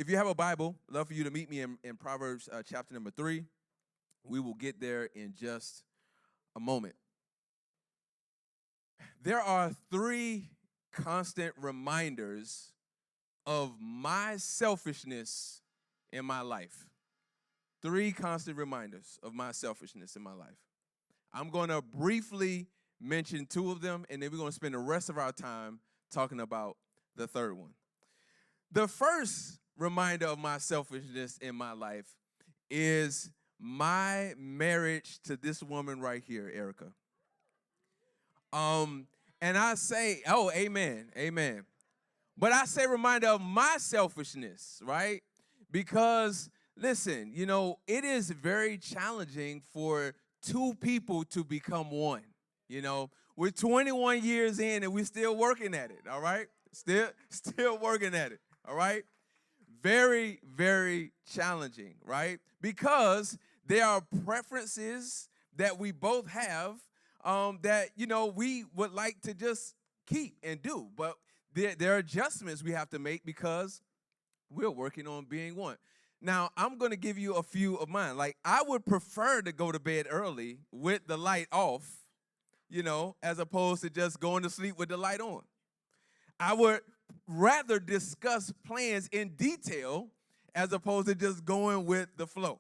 If you have a Bible, I'd love for you to meet me in Proverbs chapter number 3. We will get there in just a moment. There are 3 constant reminders of my selfishness in my life. 3 constant reminders of my selfishness in my life. I'm going to briefly mention 2 of them, and then we're going to spend the rest of our time talking about the third one. The first reminder of my selfishness in my life is my marriage to this woman right here, Erica. And I say, oh, amen, amen. But I say reminder of my selfishness, right? Because, listen, it is very challenging for 2 people to become one. We're 21 years in and we're still working at it, all right? Still working at it, all right? Very, very challenging, right? Because there are preferences that we both have that, we would like to just keep and do. But there are adjustments we have to make because we're working on being one. Now, I'm going to give you a few of mine. Like, I would prefer to go to bed early with the light off, as opposed to just going to sleep with the light on. I would rather discuss plans in detail as opposed to just going with the flow.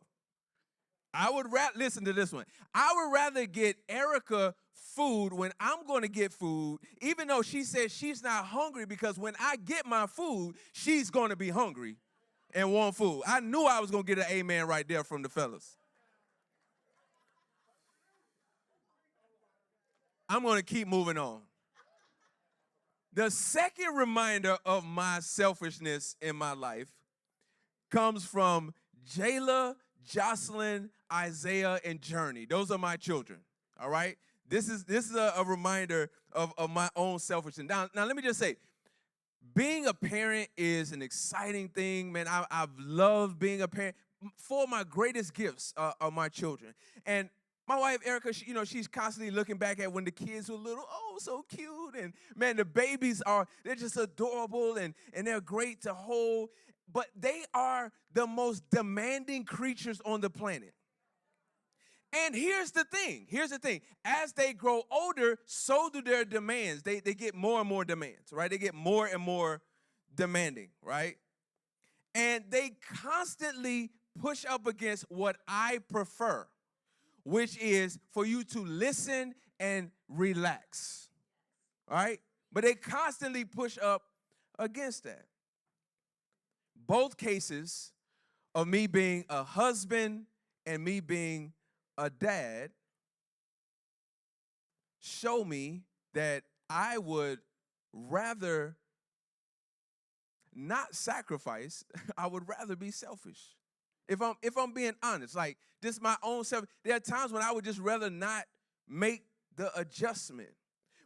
Listen to this one. I would rather get Erica food when I'm going to get food, even though she says she's not hungry, because when I get my food, she's going to be hungry and want food. I knew I was going to get an amen right there from the fellas. I'm going to keep moving on. The second reminder of my selfishness in my life comes from Jayla, Jocelyn, Isaiah, and Journey. Those are my children, all right? This is a reminder of my own selfishness. Now, let me just say, being a parent is an exciting thing, man. I've loved being a parent. 4 of my greatest gifts are my children. And my wife, Erica, she's constantly looking back at when the kids were little. Oh, so cute. And, man, the babies they're just adorable, and they're great to hold. But they are the most demanding creatures on the planet. And here's the thing. As they grow older, so do their demands. They get more and more demands, right? They get more and more demanding, right? And they constantly push up against what I prefer, which is for you to listen and relax, right? But they constantly push up against that. Both cases of me being a husband and me being a dad show me that I would rather not sacrifice. I would rather be selfish. If I'm being honest, like, just my own self, there are times when I would just rather not make the adjustment.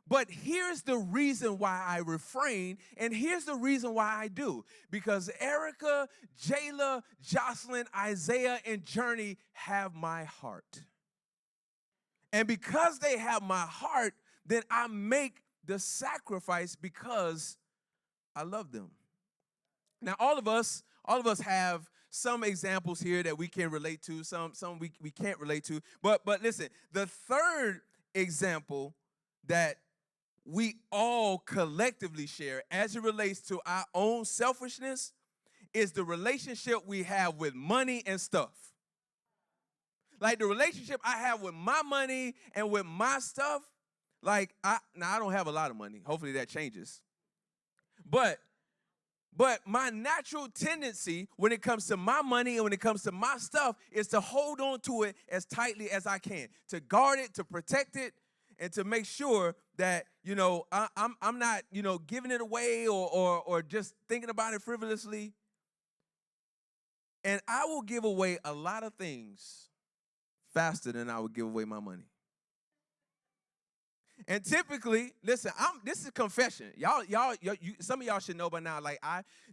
But here's the reason why I refrain, and here's the reason why I do. Because Erica, Jayla, Jocelyn, Isaiah, and Journey have my heart. And because they have my heart, then I make the sacrifice because I love them. Now, all of us have some examples here that we can relate to, some we can't relate to. But listen, the third example that we all collectively share as it relates to our own selfishness is the relationship we have with money and stuff. Like, the relationship I have with my money and with my stuff, like, I don't have a lot of money. Hopefully that changes. But my natural tendency when it comes to my money and when it comes to my stuff is to hold on to it as tightly as I can, to guard it, to protect it, and to make sure that, I'm not, giving it away or just thinking about it frivolously. And I will give away a lot of things faster than I would give away my money. And typically, listen, this is confession. Some of y'all should know by now. Like,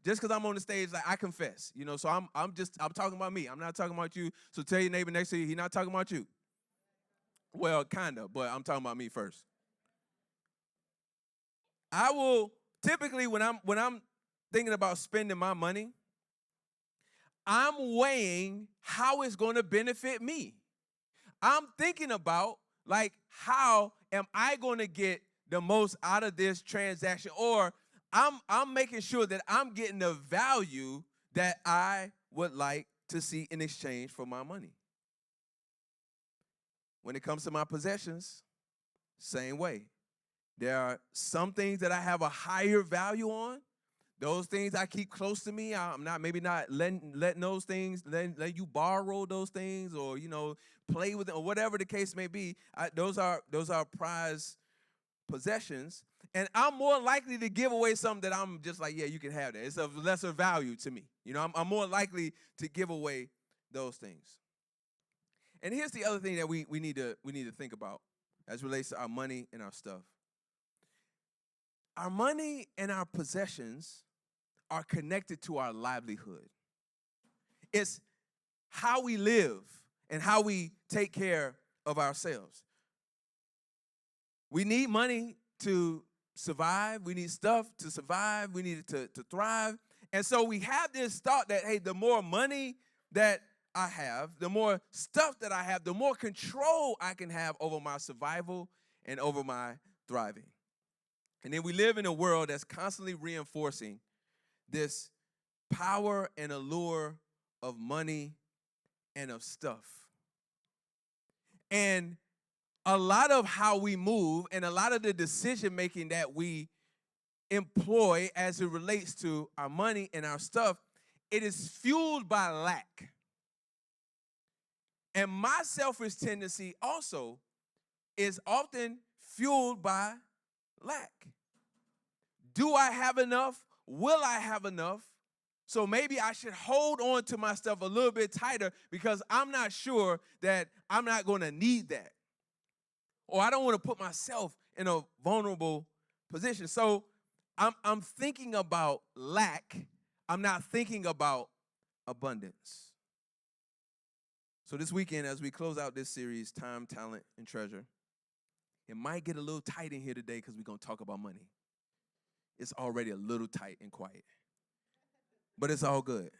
just because I'm on the stage, like, I confess. So I'm talking about me. I'm not talking about you. So tell your neighbor next to you, he's not talking about you. Well, kind of, but I'm talking about me first. I will typically, when I'm thinking about spending my money, I'm weighing how it's going to benefit me. I'm thinking about, like, how am I going to get the most out of this transaction? Or I'm making sure that I'm getting the value that I would like to see in exchange for my money. When it comes to my possessions, same way. There are some things that I have a higher value on. Those things I keep close to me. I'm not letting those things, let you borrow those things, or play with them, or whatever the case may be. Those are prized possessions, and I'm more likely to give away something that I'm just like, yeah, you can have that. It's of lesser value to me. I'm more likely to give away those things. And here's the other thing that we need to think about as relates to our money and our stuff. Our money and our possessions are connected to our livelihood. It's how we live and how we take care of ourselves. We need money to survive. We need stuff to survive. We need it to thrive. And so we have this thought that, hey, the more money that I have, the more stuff that I have, the more control I can have over my survival and over my thriving. And then we live in a world that's constantly reinforcing this power and allure of money and of stuff. And a lot of how we move and a lot of the decision making that we employ as it relates to our money and our stuff, it is fueled by lack. And my selfish tendency also is often fueled by lack. Do I have enough? Will I have enough? So maybe I should hold on to my stuff a little bit tighter because I'm not sure that I'm not going to need that. Or I don't want to put myself in a vulnerable position. So I'm thinking about lack. I'm not thinking about abundance. So this weekend, as we close out this series, Time, Talent, and Treasure, it might get a little tight in here today because we're going to talk about money. It's already a little tight and quiet, but it's all good.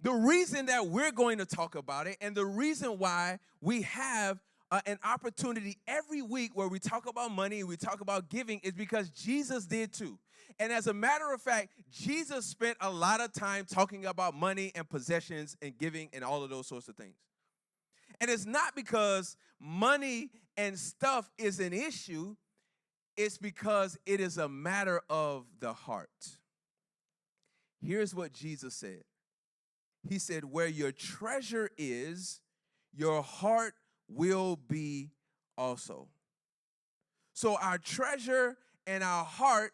The reason that we're going to talk about it and the reason why we have an opportunity every week where we talk about money and we talk about giving is because Jesus did too. And as a matter of fact, Jesus spent a lot of time talking about money and possessions and giving and all of those sorts of things. And it's not because money and stuff is an issue. It's because it is a matter of the heart. Here's what Jesus said. He said, where your treasure is, your heart will be also. So our treasure and our heart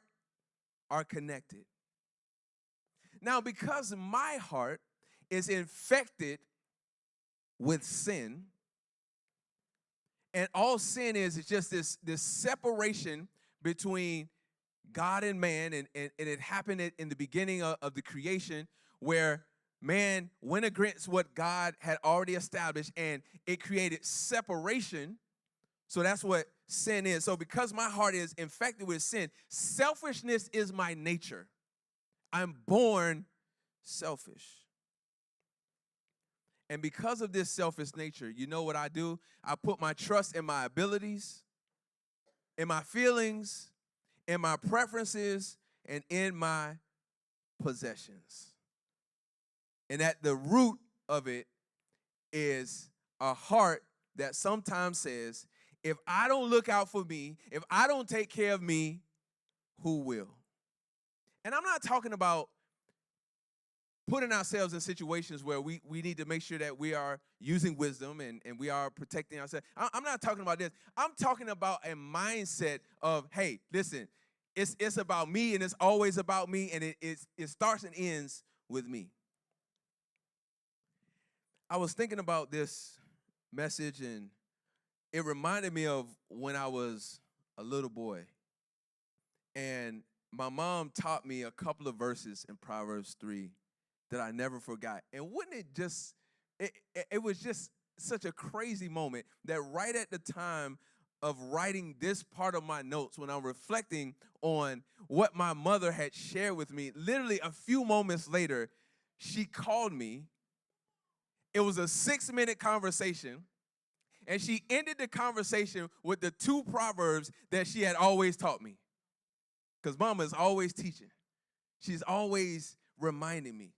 are connected. Now, because my heart is infected with sin, and all sin is just this separation between God and man, and it happened in the beginning of the creation where man went against what God had already established, and it created separation. So that's what sin is. So because my heart is infected with sin, selfishness is my nature. I'm born selfish. And because of this selfish nature, you know what I do? I put my trust in my abilities, in my feelings, in my preferences, and in my possessions. And at the root of it is a heart that sometimes says, if I don't look out for me, if I don't take care of me, who will? And I'm not talking about putting ourselves in situations where we need to make sure that we are using wisdom and we are protecting ourselves. I'm not talking about this. I'm talking about a mindset of, hey, listen, it's about me and it's always about me, and it starts and ends with me. I was thinking about this message, and it reminded me of when I was a little boy. And my mom taught me a couple of verses in Proverbs 3 that I never forgot. And wouldn't it just, it was just such a crazy moment that right at the time of writing this part of my notes, when I'm reflecting on what my mother had shared with me, literally a few moments later, she called me. It was a 6-minute conversation, and she ended the conversation with the 2 proverbs that she had always taught me. Because Mama is always teaching. She's always reminding me.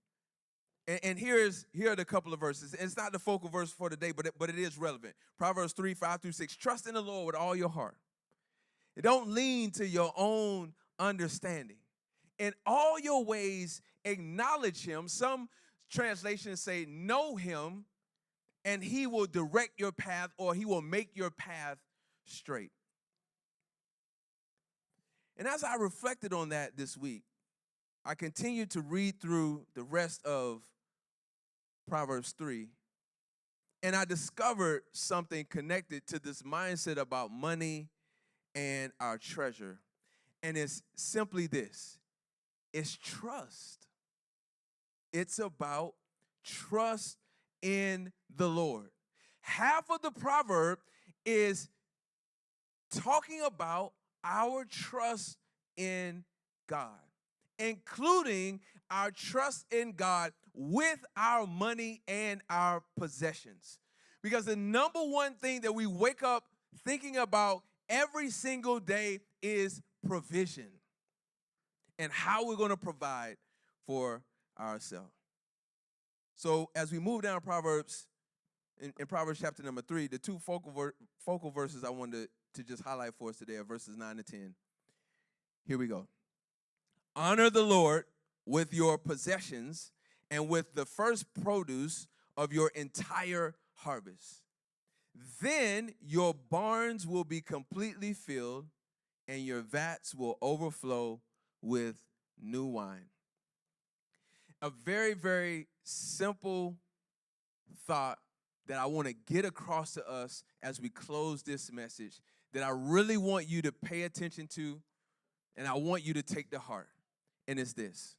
And here are the couple of verses. It's not the focal verse for today, but it is relevant. Proverbs 3, 5 through 6. Trust in the Lord with all your heart. And don't lean to your own understanding. In all your ways, acknowledge him. Some translations say, know him, and he will direct your path, or he will make your path straight. And as I reflected on that this week, I continued to read through the rest of Proverbs 3, and I discovered something connected to this mindset about money and our treasure. And it's simply this. It's trust. It's about trust in the Lord. Half of the proverb is talking about our trust in God, including our trust in God with our money and our possessions. Because the number one thing that we wake up thinking about every single day is provision and how we're going to provide for ourselves. So as we move down Proverbs, in Proverbs chapter number 3, the 2 focal verses I wanted to just highlight for us today are verses 9 to 10. Here we go. Honor the Lord with your possessions and with the first produce of your entire harvest. Then your barns will be completely filled, and your vats will overflow with new wine. A very, very simple thought that I want to get across to us as we close this message that I really want you to pay attention to, and I want you to take to heart. And it's this.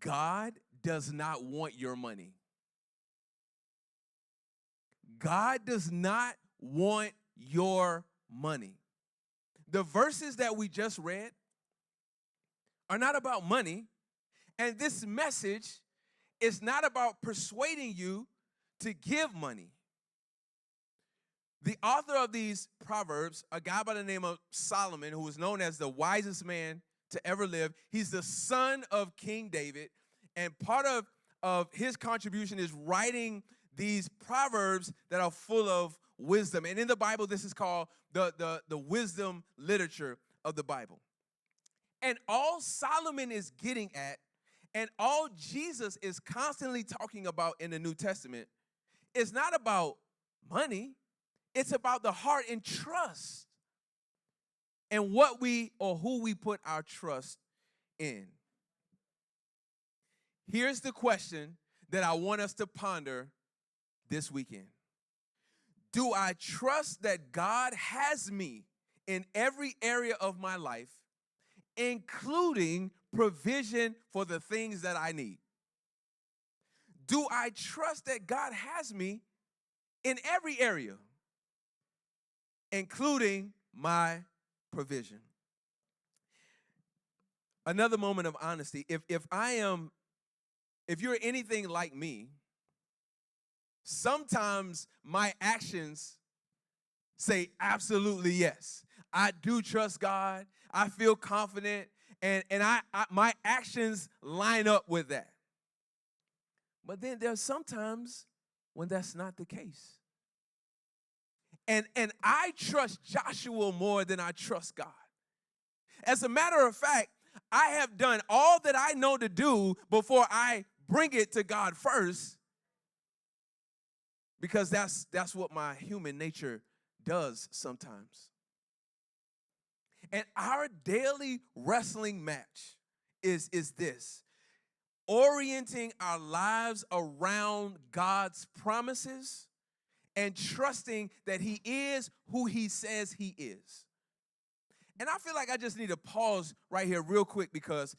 God does not want your money. God does not want your money. The verses that we just read are not about money, and this message is not about persuading you to give money. The author of these proverbs, a guy by the name of Solomon, who was known as the wisest man to ever live, he's the son of King David, and part of his contribution is writing these proverbs that are full of wisdom. And in the Bible, this is called the wisdom literature of the Bible. And all Solomon is getting at, and all Jesus is constantly talking about in the New Testament, is not about money. It's about the heart and trust and what we or who we put our trust in. Here's the question that I want us to ponder this weekend. Do I trust that God has me in every area of my life, including provision for the things that I need? Do I trust that God has me in every area, including my provision? Another moment of honesty. If you're anything like me, sometimes my actions say absolutely yes. I do trust God. I feel confident, and my actions line up with that. But then there's sometimes when that's not the case. And I trust Joshua more than I trust God. As a matter of fact, I have done all that I know to do before I bring it to God first, because that's what my human nature does sometimes. And our daily wrestling match is this: orienting our lives around God's promises and trusting that he is who he says he is. And I feel like I just need to pause right here real quick, because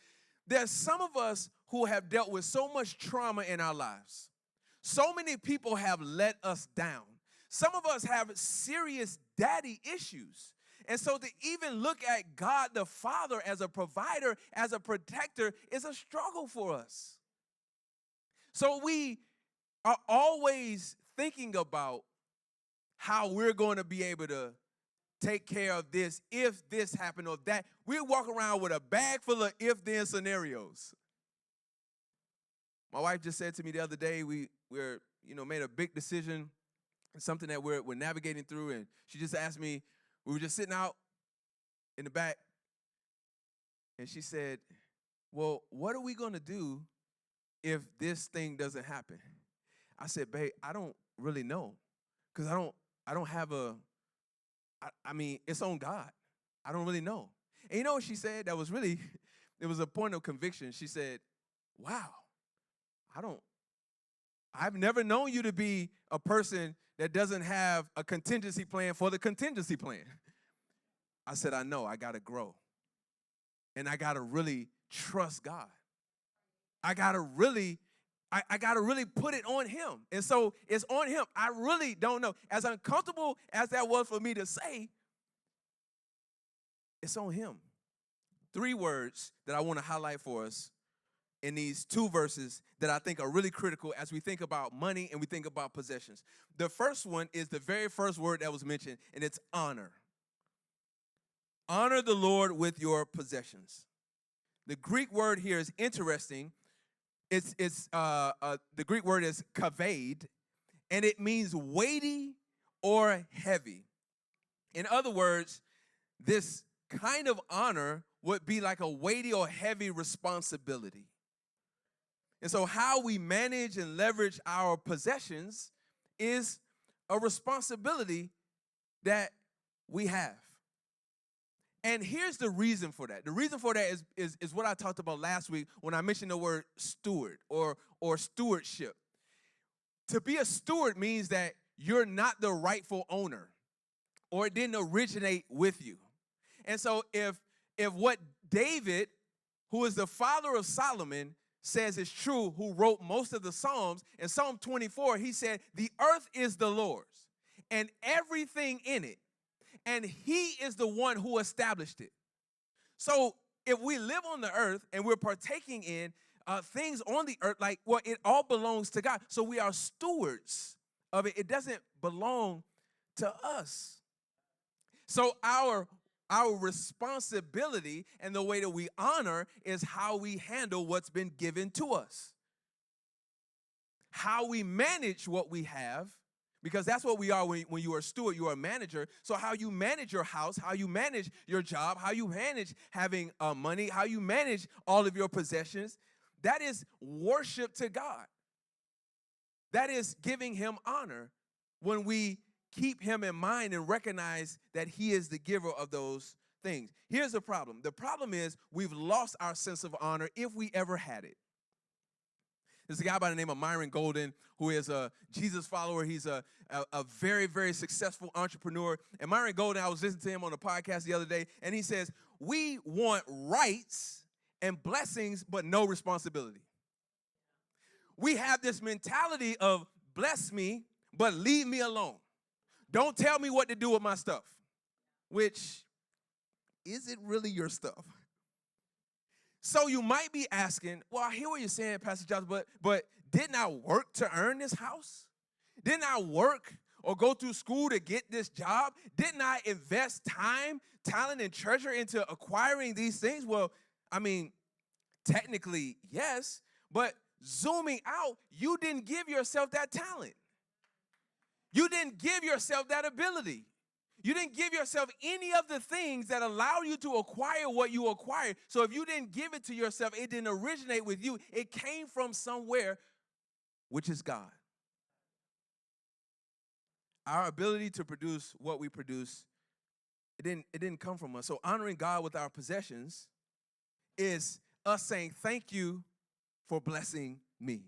there's some of us who have dealt with so much trauma in our lives. So many people have let us down. Some of us have serious daddy issues. And so to even look at God the Father as a provider, as a protector, is a struggle for us. So we are always thinking about how we're going to be able to take care of this if this happened or that. We walk around with a bag full of if-then scenarios. My wife just said to me the other day, we're made a big decision, something that we're navigating through, and she just asked me, we were just sitting out in the back, and she said, well, what are we going to do if this thing doesn't happen? I said, babe, I don't really know, because I don't have I mean, it's on God. I don't really know. And you know what she said? That was really, it was a point of conviction. She said, wow, I've never known you to be a person that doesn't have a contingency plan for the contingency plan. I said, I know, I got to grow. And I got to really trust God. I got to really put it on him. And so it's on him. I really don't know. As uncomfortable as that was for me to say, it's on him. 3 words that I want to highlight for us in these 2 verses that I think are really critical as we think about money and we think about possessions. The first one is the very first word that was mentioned, and it's honor. Honor the Lord with your possessions. The Greek word here is interesting. The Greek word is kaved, and it means weighty or heavy. In other words, this kind of honor would be like a weighty or heavy responsibility. And so how we manage and leverage our possessions is a responsibility that we have. And here's the reason for that. The reason for that is what I talked about last week when I mentioned the word steward or stewardship. To be a steward means that you're not the rightful owner, or it didn't originate with you. And so if what David, who is the father of Solomon, says is true, who wrote most of the Psalms, in Psalm 24, he said, the earth is the Lord's and everything in it, and he is the one who established it. So if we live on the earth and we're partaking in things on the earth, it all belongs to God. So we are stewards of it. It doesn't belong to us. So our responsibility and the way that we honor is how we handle what's been given to us. How we manage what we have, because that's what we are when you are a steward, you are a manager. So how you manage your house, how you manage your job, how you manage having money, how you manage all of your possessions, that is worship to God. That is giving him honor when we keep him in mind and recognize that he is the giver of those things. Here's the problem. The problem is we've lost our sense of honor if we ever had it. There's a guy by the name of Myron Golden who is a Jesus follower. He's a very, very successful entrepreneur. And Myron Golden, I was listening to him on a podcast the other day, and he says, we want rights and blessings, but no responsibility. We have this mentality of bless me, but leave me alone. Don't tell me what to do with my stuff, which, is it really your stuff? So you might be asking, well, I hear what you're saying, Pastor Johnson, but didn't I work to earn this house? Didn't I work or go through school to get this job? Didn't I invest time, talent, and treasure into acquiring these things? Well, I mean, technically, yes, but zooming out, you didn't give yourself that talent. You didn't give yourself that ability. You didn't give yourself any of the things that allow you to acquire what you acquired. So if you didn't give it to yourself, it didn't originate with you. It came from somewhere, which is God. Our ability to produce what we produce, it didn't come from us. So honoring God with our possessions is us saying, thank you for blessing me.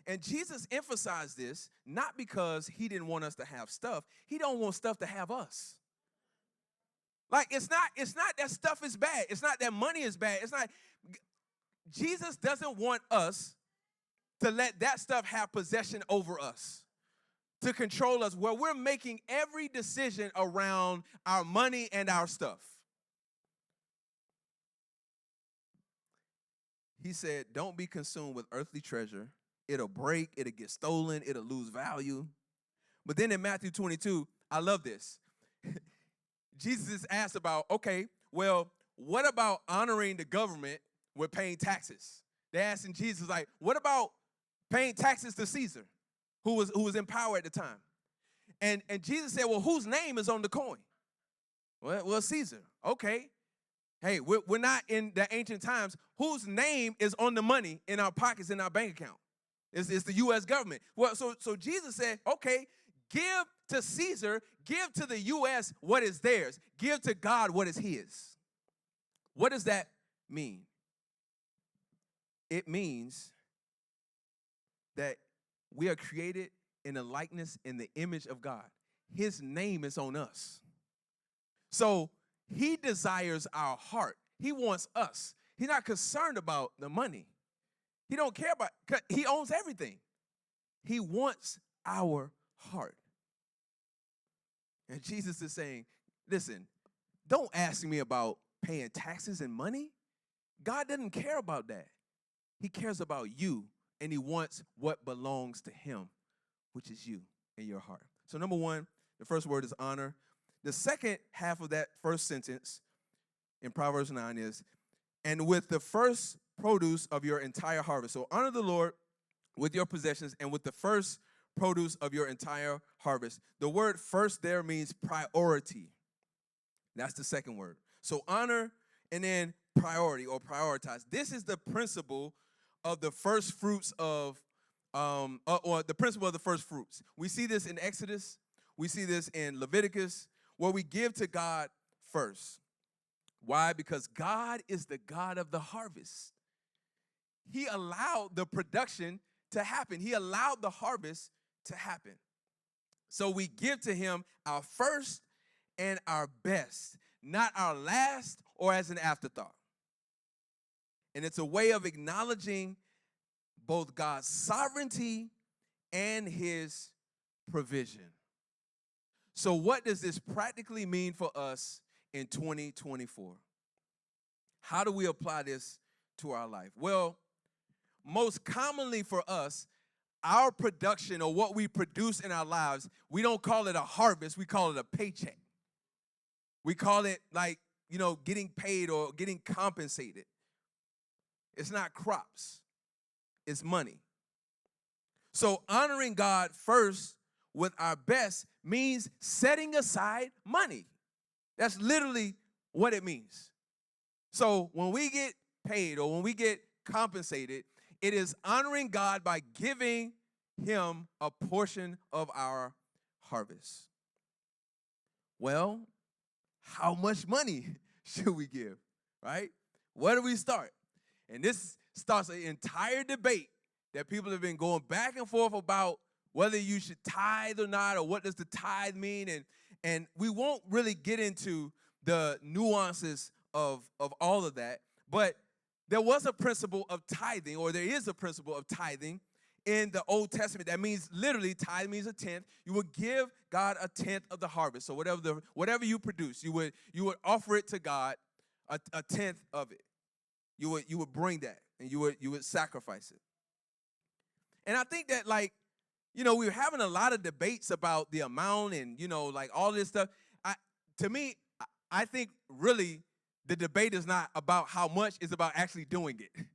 And Jesus emphasized this not because he didn't want us to have stuff. He don't want stuff to have us. Like, it's not that stuff is bad. It's not that money is bad. It's not. Jesus doesn't want us to let that stuff have possession over us, to control us, where we're making every decision around our money and our stuff. He said, don't be consumed with earthly treasure it'll break, it'll get stolen, it'll lose value. But then in Matthew 22, I love this. Jesus is asked about, okay, well, what about honoring the government with paying taxes? They're asking Jesus, like, what about paying taxes to Caesar, who was in power at the time? And Jesus said, well, whose name is on the coin? Well, Caesar. Okay. Hey, we're not in the ancient times. Whose name is on the money in our pockets, in our bank account? It's the U.S. government. Well, so Jesus said, okay, give to Caesar, give to the U.S. what is theirs. Give to God what is his. What does that mean? It means that we are created in the likeness, in the image of God. His name is on us. So he desires our heart. He wants us. He's not concerned about the money. He don't care about, he owns everything. He wants our heart. And Jesus is saying, listen, don't ask me about paying taxes and money. God doesn't care about that. He cares about you, and he wants what belongs to him, which is you and your heart. So number one, the first word is honor. The second half of that first sentence in Proverbs 9 is, and with the first produce of your entire harvest. So honor the Lord with your possessions and with the first produce of your entire harvest. The word first there means priority. That's the second word. So honor and then priority or prioritize. This is the principle of the first fruits of, or the principle of the first fruits. We see this in Exodus. We see this in Leviticus, where we give to God first. Why? Because God is the God of the harvest. He allowed the production to happen. He allowed the harvest to happen. So we give to him our first and our best, not our last or as an afterthought. And it's a way of acknowledging both God's sovereignty and his provision. So what does this practically mean for us in 2024? How do we apply this to our life? Well, most commonly for us, our production or what we produce in our lives, we don't call it a harvest, we call it a paycheck. We call it like, getting paid or getting compensated. It's not crops, it's money. So honoring God first with our best means setting aside money. That's literally what it means. So when we get paid or when we get compensated, it is honoring God by giving him a portion of our harvest. Well, how much money should we give, right? Where do we start? And this starts an entire debate that people have been going back and forth about whether you should tithe or not, or what does the tithe mean. And we won't really get into the nuances of all of that. But there was a principle of tithing, or there is a principle of tithing in the Old Testament. That means literally, tithe means a tenth. You would give God a tenth of the harvest. So whatever you produce, you would offer it to God, a tenth of it. You would bring that, and you would sacrifice it. And I think that, we were having a lot of debates about the amount and, all this stuff. To me, I think really the debate is not about how much, it's about actually doing it.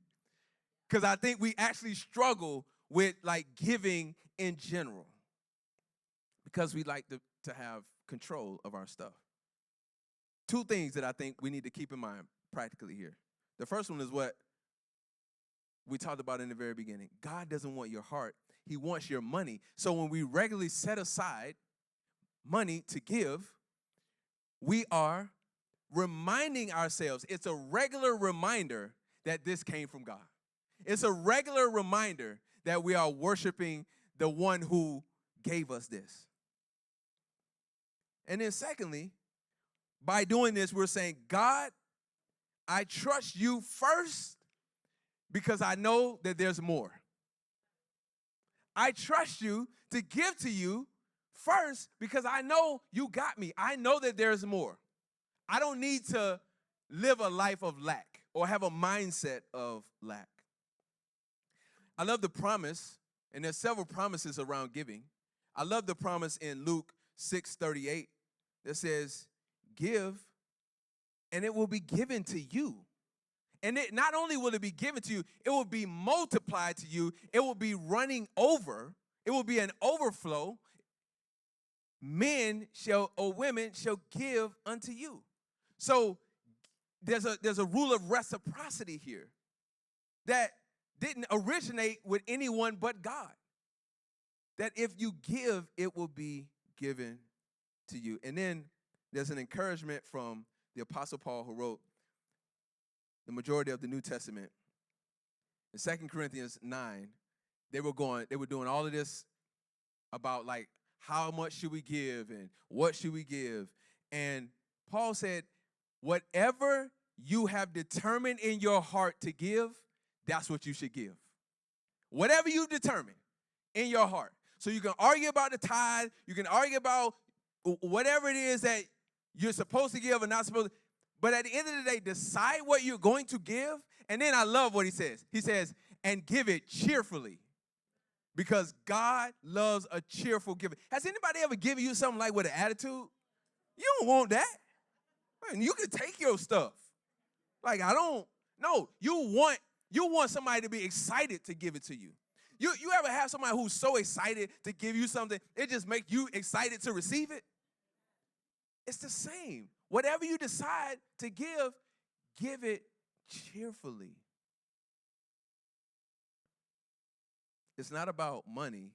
Because I think we actually struggle with, giving in general. Because we like to have control of our stuff. Two things that I think we need to keep in mind practically here. The first one is what we talked about in the very beginning. God doesn't want your heart. He wants your money. So when we regularly set aside money to give, we are reminding ourselves. It's a regular reminder that this came from God. It's a regular reminder that we are worshiping the one who gave us this. And then secondly, by doing this, we're saying, God, I trust you first because I know that there's more. I trust you to give to you first because I know you got me. I know that there's more. I don't need to live a life of lack or have a mindset of lack. I love the promise And there's several promises around giving. I love the promise in Luke 6:38 that says, give, and it will be given to you. And it not only will it be given to you, it will be multiplied to you. It will be running over. It will be an overflow. Men shall or women shall give unto you. So there's a rule of reciprocity here that didn't originate with anyone but God. That if you give, it will be given to you. And then there's an encouragement from the Apostle Paul, who wrote the majority of the New Testament. In 2 Corinthians 9, they were doing all of this about like how much should we give and what should we give. And Paul said, whatever you have determined in your heart to give, that's what you should give. Whatever you determine in your heart. So you can argue about the tithe, you can argue about whatever it is that you're supposed to give or not supposed to, but at the end of the day, decide what you're going to give. And then I love what he says. He says, and give it cheerfully, because God loves a cheerful giver. Has anybody ever given you something like with an attitude? You don't want that. Man, you can take your stuff. Like, I don't. No, you want somebody to be excited to give it to you. You ever have somebody who's so excited to give you something, it just makes you excited to receive it? It's the same. Whatever you decide to give it cheerfully. It's not about money,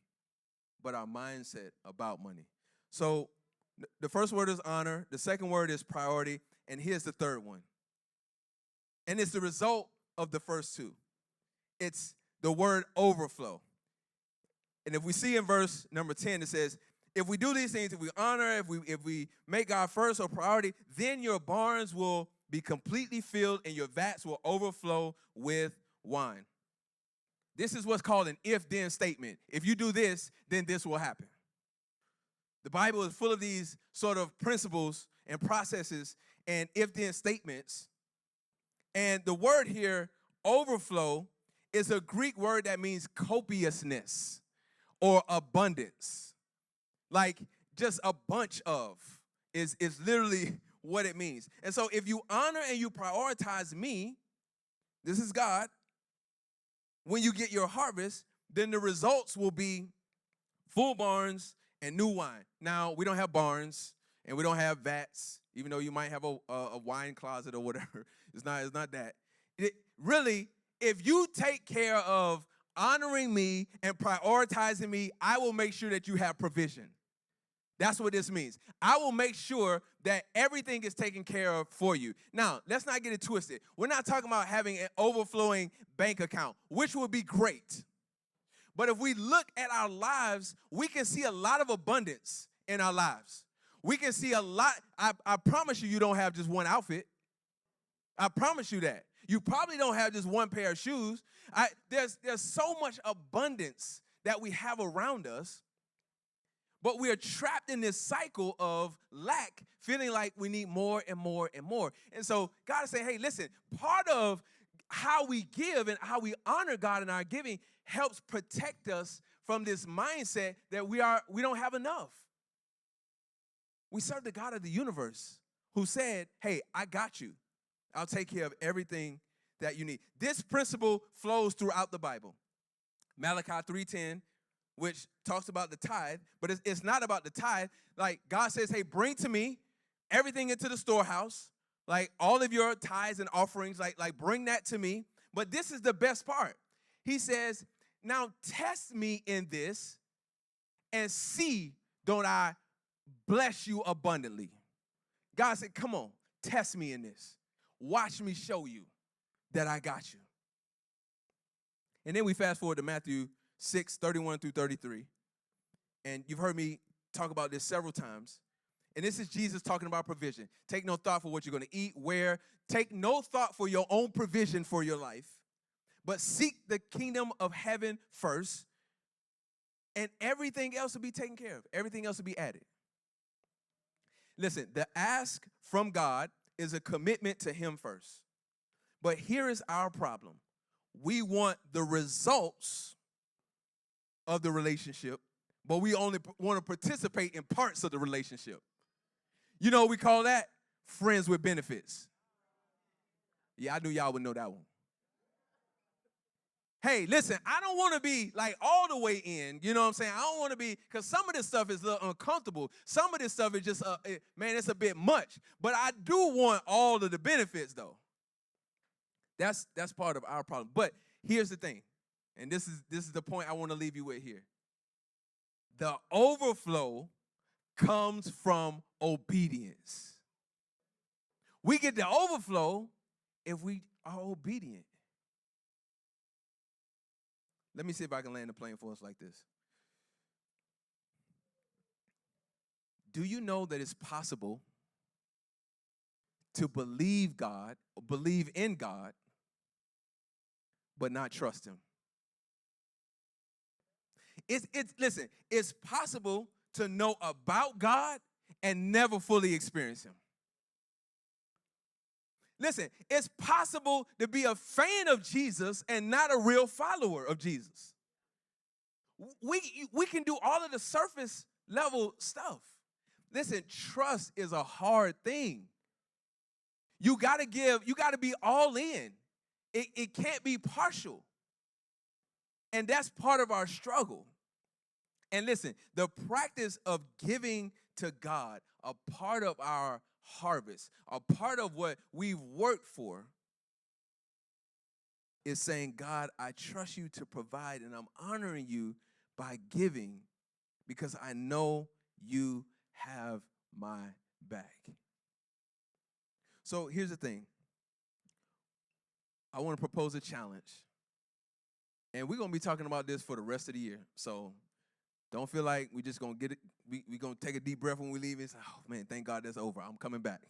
but our mindset about money. So the first word is honor. The second word is priority. And here's the third one. And it's the result of the first two. It's the word overflow. And if we see in verse number 10, it says, if we do these things, if we honor, if we make God first or priority, then your barns will be completely filled and your vats will overflow with wine. This is what's called an if-then statement. If you do this, then this will happen. The Bible is full of these sort of principles and processes and if-then statements. And the word here, overflow, is a Greek word that means copiousness or abundance. Like just a bunch of is literally what it means. And so if you honor and you prioritize me, this is God, when you get your harvest, then the results will be full barns and new wine. Now, we don't have barns and we don't have vats, even though you might have a wine closet or whatever. It's not that. Really, if you take care of honoring me and prioritizing me, I will make sure that you have provision. That's what this means. I will make sure that everything is taken care of for you. Now, let's not get it twisted. We're not talking about having an overflowing bank account, which would be great. But if we look at our lives, we can see a lot of abundance in our lives. We can see a lot. I promise you, you don't have just one outfit. I promise you that. You probably don't have just one pair of shoes. There's so much abundance that we have around us. But we are trapped in this cycle of lack, feeling like we need more and more and more. And so God is saying, hey, listen, part of how we give and how we honor God in our giving helps protect us from this mindset that we don't have enough. We serve the God of the universe who said, hey, I got you. I'll take care of everything that you need. This principle flows throughout the Bible. Malachi 3:10, which talks about the tithe, but it's not about the tithe. Like God says, hey, bring to me everything into the storehouse, like all of your tithes and offerings, like bring that to me. But this is the best part. He says, now test me in this and see, don't I bless you abundantly? God said, come on, test me in this. Watch me show you that I got you. And then we fast forward to Matthew 6:31 through 33. And you've heard me talk about this several times. And this is Jesus talking about provision. Take no thought for what you're going to eat, wear. Take no thought for your own provision for your life. But seek the kingdom of heaven first. And everything else will be taken care of. Everything else will be added. Listen, the ask from God is a commitment to him first. But here is our problem. We want the results of the relationship, but we only want to participate in parts of the relationship. You know what we call that? Friends with benefits. Yeah, I knew y'all would know that one. Hey, listen, I don't want to be like all the way in, you know what I'm saying? I don't want to be, because some of this stuff is a little uncomfortable. Some of this stuff is just, man, it's a bit much. But I do want all of the benefits, though. That's part of our problem. But here's the thing, and this is the point I want to leave you with here. The overflow comes from obedience. We get the overflow if we are obedient. Let me see if I can land the plane for us like this. Do you know that it's possible to believe in God, but not trust him? Listen, it's possible to know about God and never fully experience him. Listen, it's possible to be a fan of Jesus and not a real follower of Jesus. We can do all of the surface level stuff. Listen, trust is a hard thing. You got to be all in. It can't be partial. And that's part of our struggle. And listen, the practice of giving to God, a part of our harvest, a part of what we've worked for, is saying, God, I trust you to provide, and I'm honoring you by giving because I know you have my back. So here's the thing. I want to propose a challenge. And we're going to be talking about this for the rest of the year. So don't feel like we're just going to get it. We're going to take a deep breath when we leave and say, oh, man, thank God that's over. I'm coming back.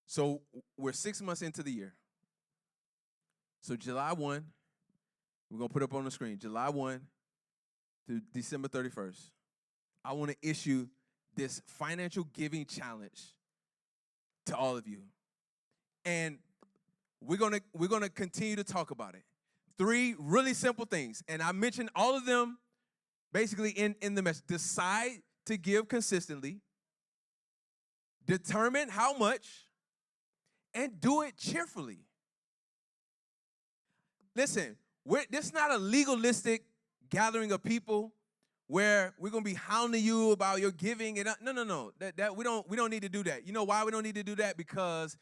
So we're 6 months into the year. So July 1, we're going to put up on the screen, July 1 to December 31st. I want to issue this financial giving challenge to all of you. And we're gonna continue to talk about it. 3 really simple things. And I mentioned all of them basically in the message. Decide to give consistently. Determine how much. And do it cheerfully. Listen, this is not a legalistic gathering of people where we're gonna be hounding you about your giving. And no. That we don't need to do that. You know why we don't need to do that? Because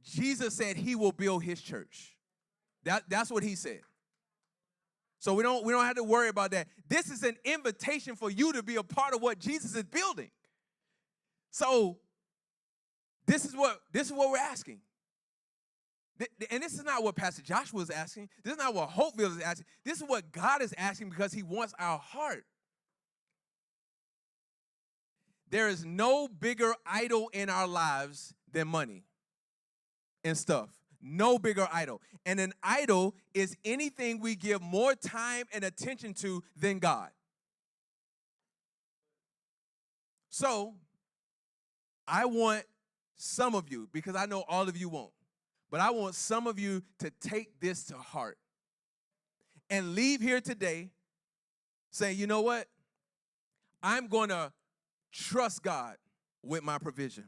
Jesus said he will build his church. That's what he said. So we don't have to worry about that. This is an invitation for you to be a part of what Jesus is building. So this is what we're asking. And this is not what Pastor Joshua is asking. This is not what HOPEVILLE is asking. This is what God is asking because he wants our heart. There is no bigger idol in our lives than money and stuff. No bigger idol. And an idol is anything we give more time and attention to than God. So I want some of you, because I know all of you won't, but I want some of you to take this to heart and leave here today saying, you know what? I'm going to trust God with my provision.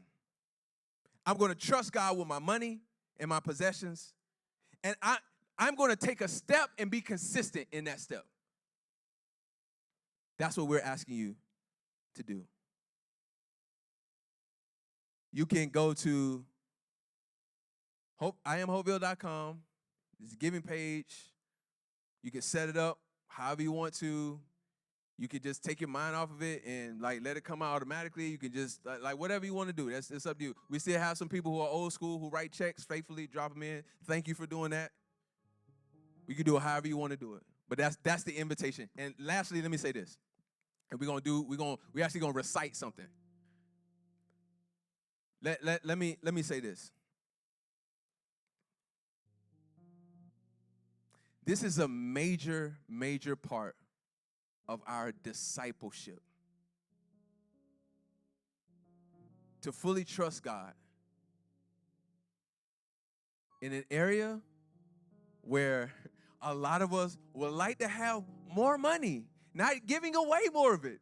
I'm going to trust God with my money and my possessions. And I'm going to take a step and be consistent in that step. That's what we're asking you to do. You can go to IamHopeville.com. There's a giving page. You can set it up however you want to. You can just take your mind off of it and let it come out automatically. You can just whatever you want to do. It's up to you. We still have some people who are old school who write checks faithfully, drop them in. Thank you for doing that. We can do it however you want to do it. But that's the invitation. And lastly, let me say this. And we're actually gonna recite something. Let me say this. This is a major, major part of our discipleship. To fully trust God in an area where A lot of us would like to have more money, not giving away more of it.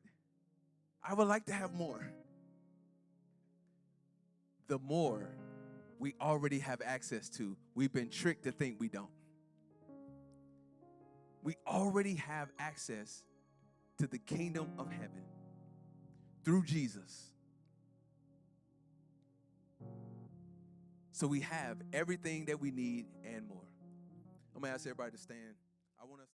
I would like to have more. The more we already have access to, we've been tricked to think we don't. We already have access to the kingdom of heaven through Jesus. So we have everything that we need and more. I'm going to ask everybody to stand. I want us